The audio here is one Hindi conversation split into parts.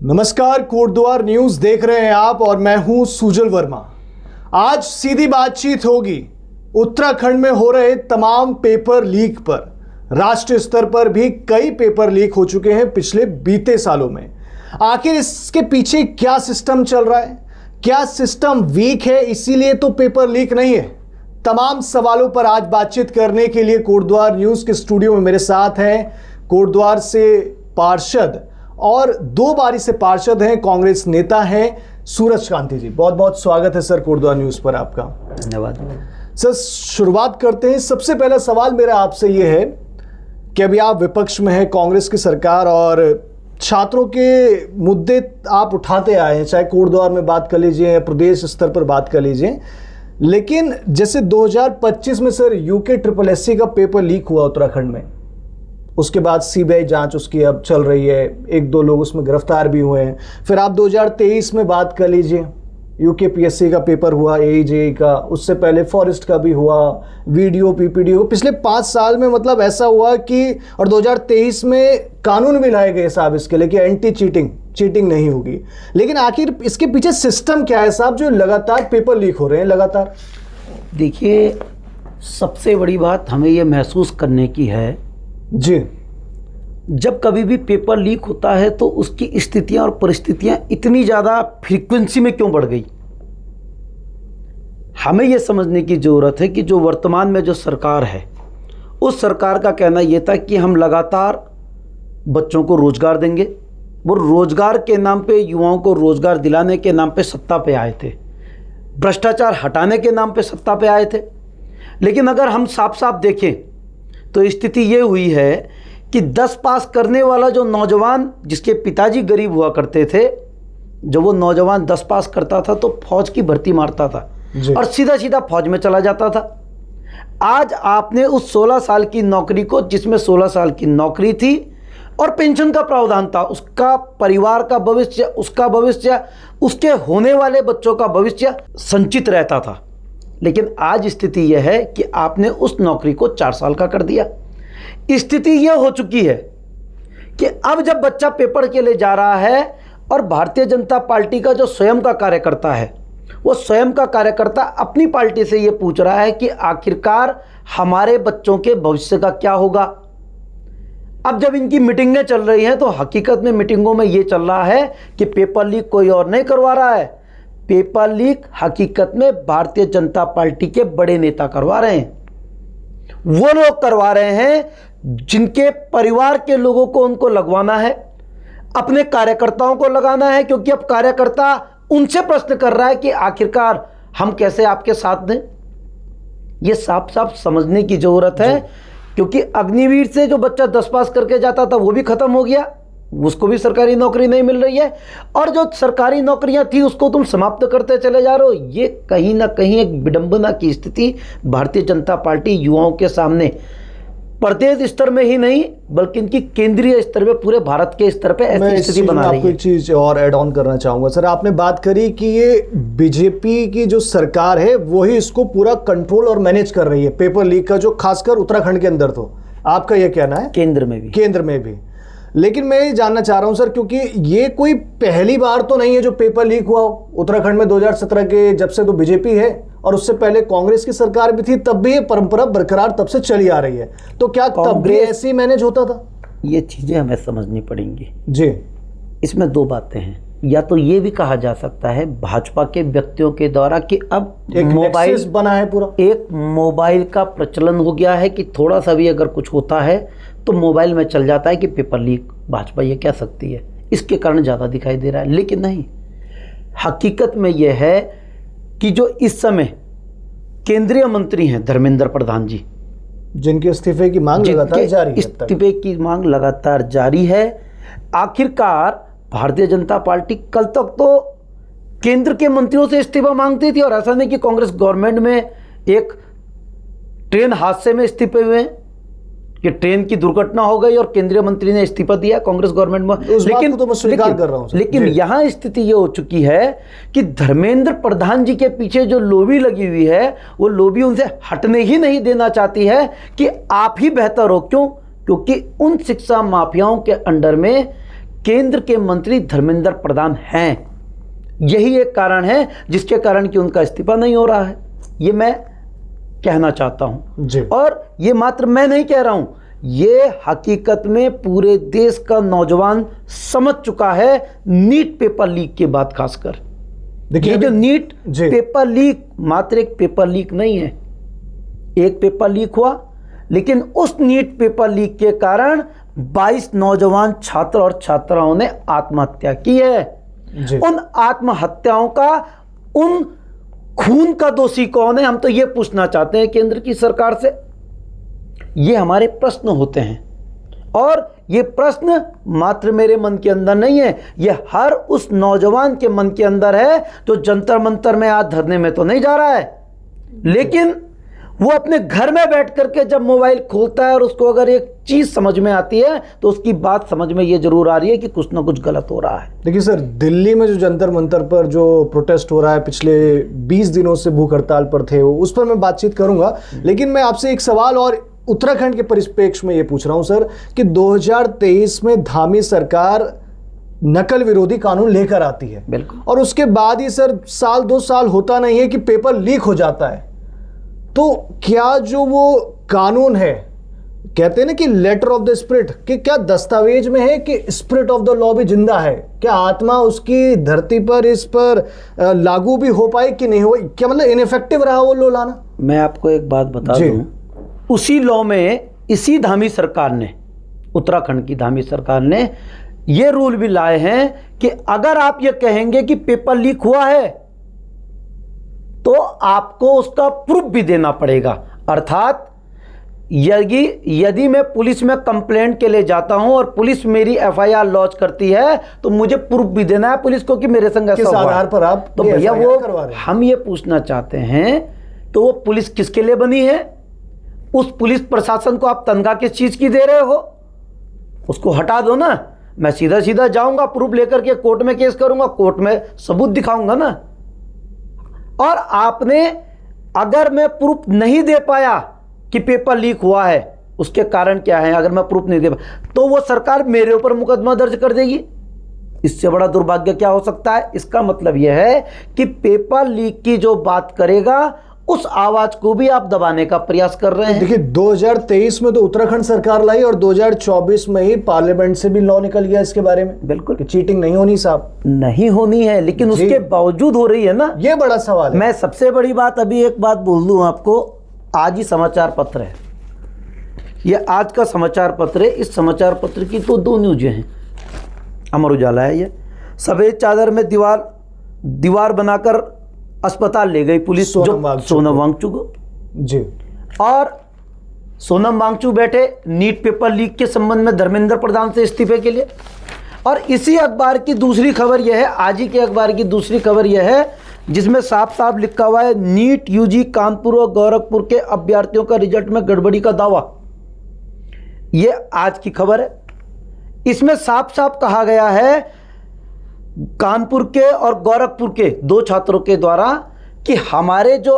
नमस्कार, कोटद्वार न्यूज देख रहे हैं आप और मैं हूं सुजल वर्मा। आज सीधी बातचीत होगी उत्तराखंड में हो रहे तमाम पेपर लीक पर। राष्ट्रीय स्तर पर भी कई पेपर लीक हो चुके हैं पिछले बीते सालों में। आखिर इसके पीछे क्या सिस्टम चल रहा है? क्या सिस्टम वीक है इसीलिए तो पेपर लीक नहीं है? तमाम सवालों पर आज बातचीत करने के लिए कोटद्वार न्यूज के स्टूडियो में मेरे साथ हैं कोटद्वार से पार्षद और 2 बारी से पार्षद हैं, कांग्रेस नेता हैं सूरज कांति जी। बहुत बहुत स्वागत है सर कोटद्वार न्यूज पर आपका। धन्यवाद सर, शुरुआत करते हैं। सबसे पहला सवाल मेरा आपसे ये है कि अभी आप विपक्ष में हैं, कांग्रेस की सरकार, और छात्रों के मुद्दे आप उठाते आए हैं, चाहे कोटद्वार में बात कर लीजिए या प्रदेश स्तर पर बात कर लीजिए। लेकिन जैसे 2025 में सर यूके SSSC का पेपर लीक हुआ उत्तराखंड में, उसके बाद सीबीआई जांच उसकी अब चल रही है, 1-2 लोग उसमें गिरफ्तार भी हुए हैं। फिर आप 2023 में बात कर लीजिए, यूके PSC का पेपर हुआ, AEJE का, उससे पहले फॉरेस्ट का भी हुआ, वीडियो PPDO। पिछले 5 साल में मतलब ऐसा हुआ कि, और 2023 में कानून भी लाए गए साहब इसके लिए कि एंटी चीटिंग नहीं होगी। लेकिन आखिर इसके पीछे सिस्टम क्या है साहब जो लगातार पेपर लीक हो रहे हैं लगातार? देखिए, सबसे बड़ी बात हमें ये महसूस करने की है जी, जब कभी भी पेपर लीक होता है तो उसकी स्थितियां और परिस्थितियां इतनी ज़्यादा फ्रीक्वेंसी में क्यों बढ़ गई। हमें यह समझने की ज़रूरत है कि जो वर्तमान में जो सरकार है, उस सरकार का कहना यह था कि हम लगातार बच्चों को रोज़गार देंगे। वो रोज़गार के नाम पे, युवाओं को रोज़गार दिलाने के नाम पे सत्ता पे आए थे, भ्रष्टाचार हटाने के नाम पे सत्ता पे आए थे। लेकिन अगर हम साफ साफ देखें तो स्थिति ये हुई है कि 10 पास करने वाला जो नौजवान, जिसके पिताजी गरीब हुआ करते थे, जो वो नौजवान 10 पास करता था तो फौज की भर्ती मारता था और सीधा सीधा फौज में चला जाता था। आज आपने उस 16 साल की नौकरी को, जिसमें 16 साल की नौकरी थी और पेंशन का प्रावधान था, उसका परिवार का भविष्य, उसका भविष्य, उसके होने वाले बच्चों का भविष्य संचित रहता था। लेकिन आज स्थिति यह है कि आपने उस नौकरी को 4 साल का कर दिया। स्थिति यह हो चुकी है कि अब जब बच्चा पेपर के लिए जा रहा है और भारतीय जनता पार्टी का जो स्वयं का कार्यकर्ता है, वो स्वयं का कार्यकर्ता अपनी पार्टी से यह पूछ रहा है कि आखिरकार हमारे बच्चों के भविष्य का क्या होगा। अब जब इनकी मीटिंगें चल रही हैं तो हकीकत में मीटिंगों में यह चल रहा है कि पेपर लीक कोई और नहीं करवा रहा है, पेपर लीक हकीकत में भारतीय जनता पार्टी के बड़े नेता करवा रहे हैं। वो लोग करवा रहे हैं जिनके परिवार के लोगों को उनको लगवाना है, अपने कार्यकर्ताओं को लगाना है, क्योंकि अब कार्यकर्ता उनसे प्रश्न कर रहा है कि आखिरकार हम कैसे आपके साथ दें। ये साफ साफ समझने की जरूरत है, क्योंकि अग्निवीर से जो बच्चा 10 पास करके जाता था वो भी खत्म हो गया, उसको भी सरकारी नौकरी नहीं मिल रही है, और जो सरकारी नौकरियां थी उसको तुम समाप्त करते चले जा रहे हो। ये कहीं ना कहीं एक विडंबना की स्थिति भारतीय जनता पार्टी युवाओं के सामने प्रदेश स्तर में ही नहीं बल्कि इनकी केंद्रीय स्तर पे, पूरे भारत के स्तर पे ऐसी स्थिति बना रही है। आपको एक चीज और ऐड ऑन करना चाहूंगा सर। आपने बात करी कि ये बीजेपी की जो सरकार है वही इसको पूरा कंट्रोल और मैनेज कर रही है, पेपर लीक का, जो खासकर उत्तराखंड के अंदर। तो आपका यह कहना है? केंद्र में भी। लेकिन मैं ये जानना चाह रहा हूं सर, क्योंकि ये कोई पहली बार तो नहीं है जो पेपर लीक हुआ उत्तराखंड में। 2017 के जब से तो बीजेपी है, और उससे पहले कांग्रेस की सरकार भी थी, तब भी ये परंपरा बरकरार तब से चली आ रही है। तो क्या तब भी ऐसे ही मैनेज होता था? ये चीजें हमें समझनी पड़ेंगी जी। इसमें 2 बातें हैं। या तो ये भी कहा जा सकता है भाजपा के व्यक्तियों के द्वारा कि अब एक मोबाइल बना है, पूरा एक मोबाइल का प्रचलन हो गया है कि थोड़ा सा भी अगर कुछ होता है तो मोबाइल में चल जाता है कि पेपर लीक, भाजपा ये कह सकती है, इसके कारण ज़्यादा दिखाई दे रहा है। लेकिन नहीं, हकीकत में यह है कि जो इस समय केंद्रीय मंत्री हैं धर्मेंद्र प्रधान जी, जिनके इस्तीफे की मांग लगातार जारी है, इस्तीफे की मांग लगातार जारी है। आखिरकार भारतीय जनता पार्टी कल तक तो केंद्र के मंत्रियों से इस्तीफा मांगती थी, और ऐसा नहीं कि कांग्रेस गवर्नमेंट में एक ट्रेन हादसे में इस्तीफे हुए हैं कि ट्रेन की दुर्घटना हो गई और केंद्रीय मंत्री ने इस्तीफा दिया कांग्रेस गवर्नमेंट में। लेकिन यहां स्थिति ये हो चुकी है कि धर्मेंद्र प्रधान जी के पीछे जो लॉबी लगी हुई है, वो लॉबी उनसे हटने ही नहीं देना चाहती है कि आप ही बेहतर हो। क्यों? क्योंकि उन शिक्षा माफियाओं के अंडर में केंद्र के मंत्री धर्मेंद्र प्रधान हैं। यही एक कारण है जिसके कारण कि उनका इस्तीफा नहीं हो रहा है, ये मैं कहना चाहता हूं जी। और ये मात्र मैं नहीं कह रहा हूं, ये हकीकत में पूरे देश का नौजवान समझ चुका है। नीट पेपर लीक के बाद खासकर ये जो नीट पेपर लीक मात्र एक पेपर लीक नहीं है, एक पेपर लीक हुआ, लेकिन उस नीट पेपर लीक के कारण 22 नौजवान छात्र और छात्राओं ने आत्महत्या की है। उन आत्महत्याओं का, उन खून का दोषी कौन है, हम तो ये पूछना चाहते हैं केंद्र की सरकार से। ये हमारे प्रश्न होते हैं और ये प्रश्न मात्र मेरे मन के अंदर नहीं है, ये हर उस नौजवान के मन के अंदर है जो जंतर मंतर में आज धरने में तो नहीं जा रहा है, लेकिन वो अपने घर में बैठ करके जब मोबाइल खोलता है और उसको अगर एक चीज समझ में आती है तो उसकी बात समझ में ये जरूर आ रही है कि कुछ ना कुछ गलत हो रहा है। देखिए सर, दिल्ली में जो जंतर मंतर पर जो प्रोटेस्ट हो रहा है, पिछले 20 दिनों से भूख हड़ताल पर थे वो, उस पर मैं बातचीत करूंगा, लेकिन मैं आपसे एक सवाल और उत्तराखंड के परिप्रेक्ष्य में ये पूछ रहा हूं सर कि 2023 में धामी सरकार नकल विरोधी कानून लेकर आती है, बिल्कुल, और उसके बाद ही सर साल 2 साल होता नहीं है कि पेपर लीक हो जाता है। तो क्या जो वो कानून है, कहते हैं ना कि लेटर ऑफ द स्पिरिट, कि क्या दस्तावेज में है कि स्पिरिट ऑफ द लॉ भी जिंदा है? क्या आत्मा उसकी धरती पर इस पर लागू भी हो पाए कि नहीं हो? क्या मतलब इनइफेक्टिव रहा वो लॉ लाना? मैं आपको एक बात बता दूं, उसी लॉ में इसी धामी सरकार ने, उत्तराखंड की धामी सरकार ने ये रूल भी लाए हैं कि अगर आप ये कहेंगे कि पेपर लीक हुआ है तो आपको उसका प्रूफ भी देना पड़ेगा। अर्थात यदि मैं पुलिस में कंप्लेंट के लिए जाता हूं और पुलिस मेरी एफआईआर लॉन्च करती है तो मुझे प्रूफ भी देना है पुलिस को कि मेरे संग ऐसा हुआ। आधार पर आप तो भैया वो हम ये पूछना चाहते हैं, तो वो पुलिस किसके लिए बनी है? उस पुलिस प्रशासन को आप तनख्वाह किस चीज की दे रहे हो? उसको हटा दो ना। मैं सीधा सीधा जाऊंगा, प्रूफ लेकर के कोर्ट में केस करूंगा, कोर्ट में सबूत दिखाऊंगा ना। और आपने, अगर मैं प्रूफ नहीं दे पाया कि पेपर लीक हुआ है, उसके कारण क्या है, अगर मैं प्रूफ नहीं दे पाया तो वो सरकार मेरे ऊपर मुकदमा दर्ज कर देगी। इससे बड़ा दुर्भाग्य क्या हो सकता है? इसका मतलब यह है कि पेपर लीक की जो बात करेगा उस आवाज को भी आप दबाने का प्रयास कर रहे हैं। देखिए 2023 में तो उत्तराखंड सरकार लाई और 2024 में ही पार्लियामेंट से भी लॉ निकल गया इसके बारे में, बिल्कुल, कि चीटिंग नहीं होनी साहब, नहीं होनी है, लेकिन उसके बावजूद हो रही है ना। ये बड़ा सवाल है। मैं सबसे बड़ी बात, अभी एक बात बोल दूं आपको, आज ही समाचार पत्र है, ये आज का समाचार पत्र है। इस समाचार पत्र की तो 2 न्यूज़ें हैं। अमर उजाला है ये, सफेद चादर में दीवार बनाकर अस्पताल ले गई पुलिस सोनम वांगचुक जी, और सोनम वांगचुक बैठे नीट पेपर लीक के संबंध में धर्मेंद्र प्रधान से इस्तीफे के लिए। और इसी अखबार की दूसरी खबर यह है, आज ही के अखबार की दूसरी खबर यह है, जिसमें साफ साफ लिखा हुआ है नीट यूजी कानपुर और गोरखपुर के अभ्यर्थियों का रिजल्ट में गड़बड़ी का दावा। यह आज की खबर है। इसमें साफ साफ कहा गया है कानपुर के और गोरखपुर के 2 छात्रों के द्वारा कि हमारे जो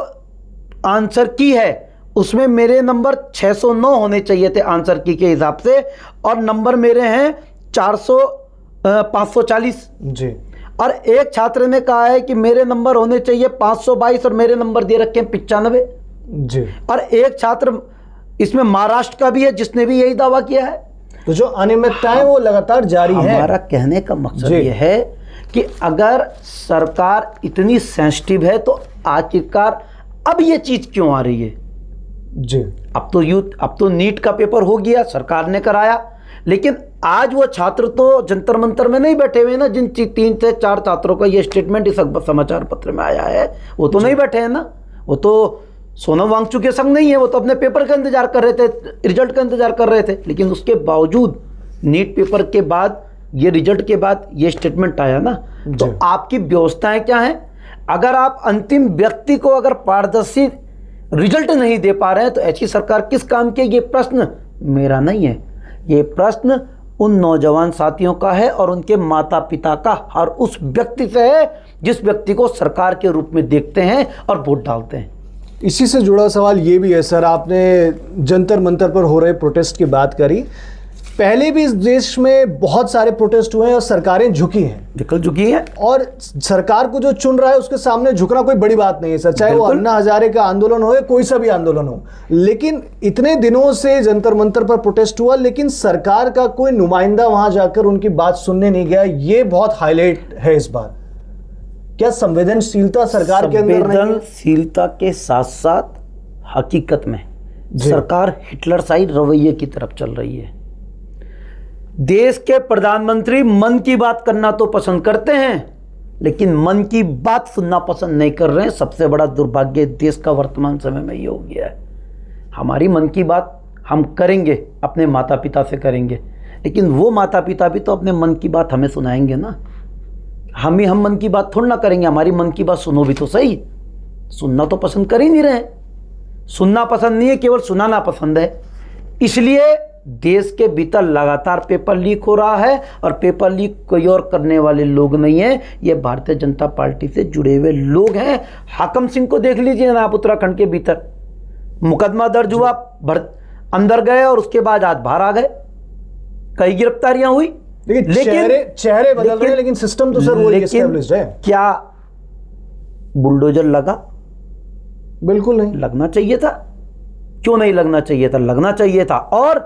आंसर की है उसमें मेरे नंबर 609 होने चाहिए थे आंसर की के हिसाब से, और नंबर मेरे हैं 540 जी। और एक छात्र ने कहा है कि मेरे नंबर होने चाहिए 522 और मेरे नंबर दे रखे हैं 95 जी। और एक छात्र इसमें महाराष्ट्र का भी है जिसने भी यही दावा किया है। तो जो अनियमितताएं वो लगातार जारी है। हमारा कहने का मकसद ये है कि अगर सरकार इतनी सेंसिटिव है तो आखिरकार अब ये चीज क्यों आ रही है जी? अब तो नीट का पेपर हो गया, सरकार ने कराया, लेकिन आज वो छात्र तो जंतर मंतर में नहीं बैठे हुए ना, जिन 3 से 4 छात्रों का ये स्टेटमेंट इस समाचार पत्र में आया है, वो तो नहीं बैठे हैं ना। वो तो सोनम वांगचुक के संग नहीं है, वो तो अपने पेपर का इंतजार कर रहे थे, रिजल्ट का इंतजार कर रहे थे। लेकिन उसके बावजूद नीट पेपर के बाद, ये रिजल्ट के बाद ये स्टेटमेंट आया ना, तो आपकी व्यवस्थाएं क्या हैं? अगर आप अंतिम व्यक्ति को अगर पारदर्शी रिजल्ट नहीं दे पा रहे हैं तो ऐसी सरकार किस काम की? ये प्रश्न मेरा नहीं है, ये प्रश्न उन नौजवान साथियों का है और उनके माता पिता का, हर उस व्यक्ति से है जिस व्यक्ति को सरकार के रूप में देखते हैं और वोट डालते हैं। इसी से जुड़ा सवाल ये भी है सर, आपने जंतर मंतर पर हो रहे प्रोटेस्ट की बात करी, पहले भी इस देश में बहुत सारे प्रोटेस्ट हुए हैं और सरकारें झुकी हैं, निकल चुकी है। और सरकार को जो चुन रहा है उसके सामने झुकना कोई बड़ी बात नहीं है सर, चाहे वो अन्ना हजारे का आंदोलन हो या कोई सा भी आंदोलन हो। लेकिन इतने दिनों से जंतर मंतर पर प्रोटेस्ट हुआ, लेकिन सरकार का कोई नुमाइंदा वहां जाकर उनकी बात सुनने नहीं गया। ये बहुत हाईलाइट है इस बार। क्या संवेदनशीलता सरकार के अंदर नहीं है? संवेदनशीलता के साथ साथ हकीकत में सरकार हिटलरशाही रवैये की तरफ चल रही है। देश के प्रधानमंत्री मन की बात करना तो पसंद करते हैं, लेकिन मन की बात सुनना पसंद नहीं कर रहे हैं। सबसे बड़ा दुर्भाग्य देश का वर्तमान समय में ये हो गया है। हमारी मन की बात हम करेंगे, अपने माता पिता से करेंगे, लेकिन वो माता पिता भी तो अपने मन की बात हमें सुनाएंगे ना। हम मन की बात थोड़ा ना करेंगे। हमारी मन की बात सुनो भी तो सही। सुनना तो पसंद कर ही नहीं रहे। सुनना पसंद नहीं है, केवल सुनाना पसंद है। इसलिए देश के भीतर लगातार पेपर लीक हो रहा है, और पेपर लीक कोई और करने वाले लोग नहीं है, ये भारतीय जनता पार्टी से जुड़े हुए लोग हैं। हाकम सिंह को देख लीजिए ना, आप उत्तराखंड के भीतर मुकदमा दर्ज हुआ, अंदर गए और उसके बाद आज बाहर आ गए, कई गिरफ्तारियां हुई। लेकिन चेहरे बदल रहे हैं, लेकिन सिस्टम तो सर वही एस्टैब्लिश्ड है। क्या बुलडोजर लगा? बिल्कुल नहीं लगना चाहिए था। क्यों नहीं लगना चाहिए था? लगना चाहिए था, और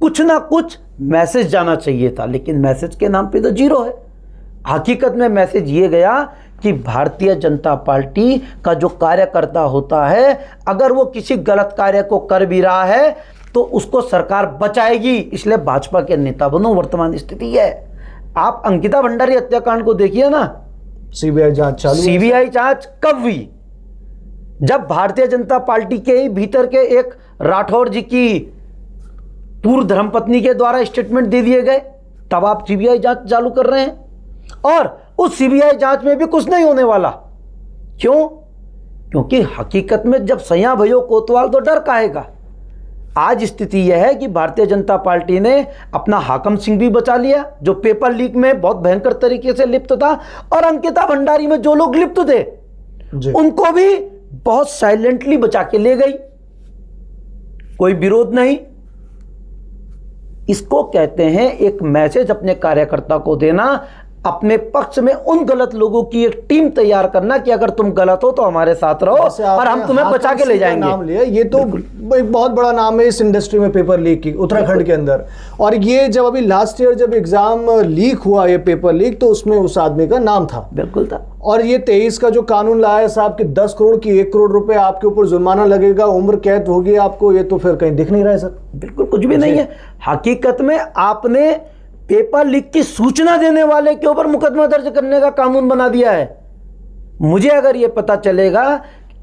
कुछ ना कुछ मैसेज जाना चाहिए था, लेकिन मैसेज के नाम पे तो जीरो है। हकीकत में मैसेज ये गया कि भारतीय जनता पार्टी का जो कार्यकर्ता होता है, अगर वो किसी गलत कार्य को कर भी रहा है तो उसको सरकार बचाएगी, इसलिए भाजपा के नेता बनो। वर्तमान स्थिति है। आप अंकिता भंडारी हत्याकांड को देखिए ना, सीबीआई जांच चालू है। सीबीआई जांच कब हुई? जब भारतीय जनता पार्टी के ही भीतर के एक राठौर जी की पूर्व धर्मपत्नी के द्वारा स्टेटमेंट दे दिए गए, तब आप सीबीआई जांच चालू कर रहे हैं। और उस सीबीआई जांच में भी कुछ नहीं होने वाला। क्यों? क्योंकि हकीकत में जब सैया भयो कोतवाल तो डर काहेगा। आज स्थिति यह है कि भारतीय जनता पार्टी ने अपना हाकम सिंह भी बचा लिया, जो पेपर लीक में बहुत भयंकर तरीके से लिप्त था, और अंकिता भंडारी में जो लोग लिप्त थे उनको भी बहुत साइलेंटली बचा के ले गई। कोई विरोध नहीं। इसको कहते हैं एक मैसेज अपने कार्यकर्ता को देना, अपने पक्ष में उन गलत लोगों की एक टीम तैयार करना कि अगर तुम गलत हो तो हमारे साथ रहो और हम तुम्हें बचा के ले जाएंगे। नाम लिया, ये तो एक बहुत बड़ा नाम है इस इंडस्ट्री में, पेपर लीक की, उत्तराखंड के अंदर। और ये जब अभी लास्ट ईयर जब एग्जाम लीक हुआ, ये पेपर लीक, तो उसमें उस आदमी का नाम था। बिल्कुल था। और ये 23 का जो कानून लाया साहब कि 10 करोड़ की 1 करोड़ रुपए आपके ऊपर जुर्माना लगेगा, उम्र कैद होगी आपको, ये तो फिर कहीं दिख नहीं रहा है सर। बिल्कुल कुछ भी नहीं है। हकीकत में आपने पेपर लीक की सूचना देने वाले के ऊपर मुकदमा दर्ज करने का कानून बना दिया है। मुझे अगर ये पता चलेगा,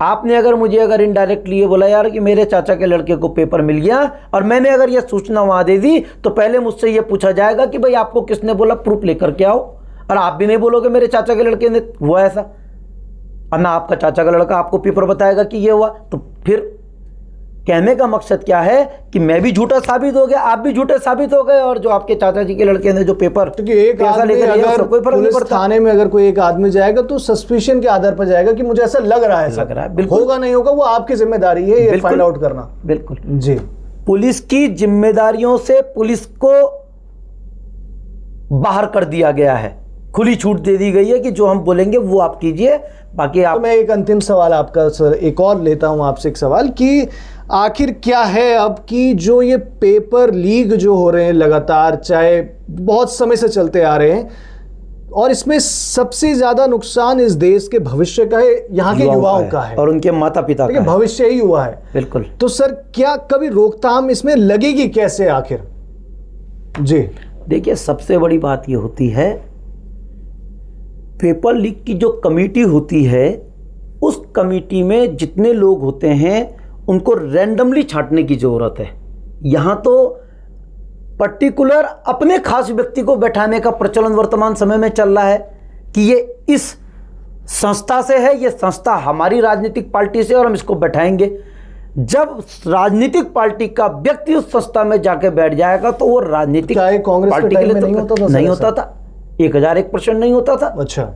आपने अगर मुझे अगर इनडायरेक्टली ये बोला यार कि मेरे चाचा के लड़के को पेपर मिल गया, और मैंने अगर ये सूचना वहां दे दी, तो पहले मुझसे ये पूछा जाएगा कि भाई आपको किसने बोला, प्रूफ लेकर के आओ। और आप भी नहीं बोलोगे मेरे चाचा के लड़के ने हुआ ऐसा, और ना आपका चाचा का लड़का आपको पेपर बताएगा कि ये हुआ। तो फिर कहने का मकसद क्या है कि मैं भी झूठा साबित हो गया, आप भी झूठे साबित हो गए, और जो आपके चाचा जी के लड़के ने जो पेपर, क्योंकि एक आदमी अगर पुलिस थाने में अगर कोई एक आदमी जाएगा तो सस्पिशन के आधार पर जाएगा कि मुझे ऐसा लग रहा है। बिल्कुल होगा नहीं होगा वो आपकी जिम्मेदारी है ये फाइंड आउट करना। बिल्कुल जी। पुलिस की जिम्मेदारियों से पुलिस को बाहर कर दिया गया है, खुली छूट दे दी गई है कि जो हम बोलेंगे वो आप कीजिए, बाकी आप। तो मैं एक अंतिम सवाल आपका सर एक और लेता हूं आपसे, एक सवाल कि आखिर क्या है अब कि जो ये पेपर लीक जो हो रहे हैं लगातार, चाहे बहुत समय से चलते आ रहे हैं, और इसमें सबसे ज्यादा नुकसान इस देश के भविष्य का है, यहाँ के युवाओं का है और उनके माता पिता का भविष्य ही हुआ है। बिल्कुल। तो सर क्या कभी रोकथाम इसमें लगेगी कैसे आखिर? जी देखिए, सबसे बड़ी बात ये होती है, पेपर लीक की जो कमेटी होती है, उस कमेटी में जितने लोग होते हैं उनको रैंडमली छांटने की जरूरत है। यहाँ तो पर्टिकुलर अपने खास व्यक्ति को बैठाने का प्रचलन वर्तमान समय में चल रहा है कि ये इस संस्था से है, ये संस्था हमारी राजनीतिक पार्टी से, और हम इसको बैठाएंगे। जब राजनीतिक पार्टी का व्यक्ति उस संस्था में जाके बैठ जाएगा तो वो राजनीतिक पार्टी के लिए नहीं होता था। 1001% नहीं होता था। अच्छा।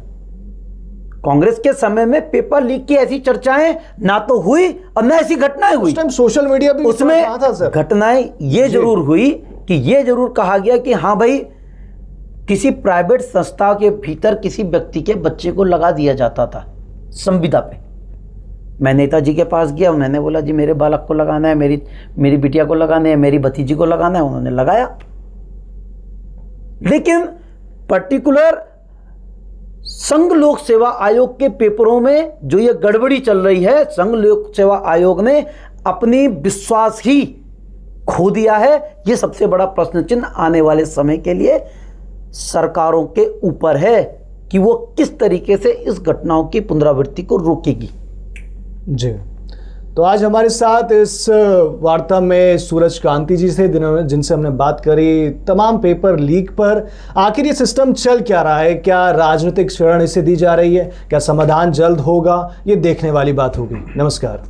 कांग्रेस के समय में पेपर लीक की ऐसी चर्चाएं ना तो हुई और ना ऐसी घटनाएं हुई। उस टाइम सोशल मीडिया भी उसमें था सर। घटनाएं ये जरूर हुई कि ये जरूर कहा गया कि हाँ भाई, किसी प्राइवेट संस्था के भीतर किसी व्यक्ति के बच्चे को लगा दिया जाता था संविदा पे। मैं नेताजी के पास गया, उन्होंने बोला जी मेरे बालक को लगाना है, मेरी बिटिया को लगाना है, मेरी भतीजी को लगाना है, उन्होंने लगाया। लेकिन पर्टिकुलर संघ लोक सेवा आयोग के पेपरों में जो ये गड़बड़ी चल रही है, संघ लोक सेवा आयोग ने अपनी विश्वास ही खो दिया है। ये सबसे बड़ा प्रश्न चिन्ह आने वाले समय के लिए सरकारों के ऊपर है कि वो किस तरीके से इस घटनाओं की पुनरावृत्ति को रोकेगी। जी, तो आज हमारे साथ इस वार्ता में सूरज कांति जी से, जिनसे हमने बात करी तमाम पेपर लीक पर। आखिर ये सिस्टम चल क्या रहा है, क्या राजनीतिक शरण इसे दी जा रही है, क्या समाधान जल्द होगा, ये देखने वाली बात होगी। नमस्कार।